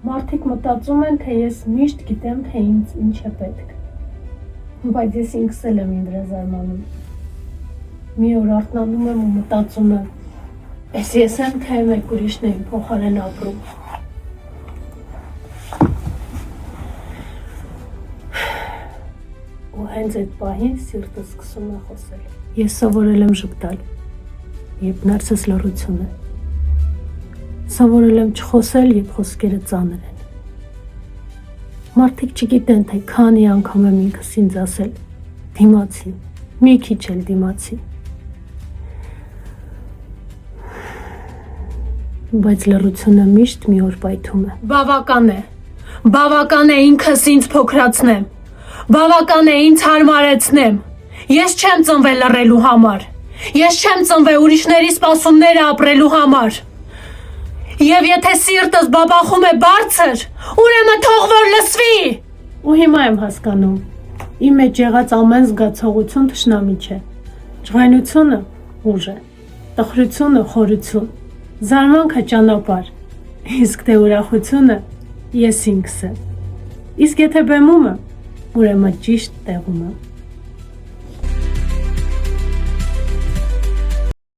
Մարդիկ մտածում են, թե ես միշտ գիտեմ, թե ինձ ինչ է պետք, բայց ես ինքս էլ եմ ինձ զարմանում։ Մի օր արթնանում եմ ու մտածում եմ, ես եմ, թե մեկ ուրիշն է իմ փոխարեն ապրում։ Ու հենց այդ պահին սիրտը սկսում է խոսել։ Ես սովորել եմ ժպտալ, երբ ներսս լռություն է։ Սովորել եմ չխոսել, երբ խոսքերը ծանր են։ Մարդիկ չգիտեն, թե քանի անգամ եմ ինքս ինձ ասել դիմացի, մի քիչ էլ դիմացի։ Բայց լռությունը միշտ մի օր պայթում է։ Բավական է ինքս ինձ փոքրացնեմ, բավական է ինձ հարմարեցնեմ։ Ես չեմ ծնվել լռելու համար, ես չեմ ծնվել ուրիշների սպասումները ապրելու համար։ Եվ եթե սիրտս բաբախում է բարձր, ուրեմն թող որ լսվի։ Ու հիմա եմ հասկանում, իմ մեջ եղած ամեն զգացողություն թշնամի չէ։ Ջղայնությունը ուժ է, տխրությունը խորություն, զարմանքը ճանապարհ, իսկ թե ուրախությունը ես ինքս եմ։ Իսկ եթե բեմում եմ, ուրեմն ճիշտ տեղում եմ։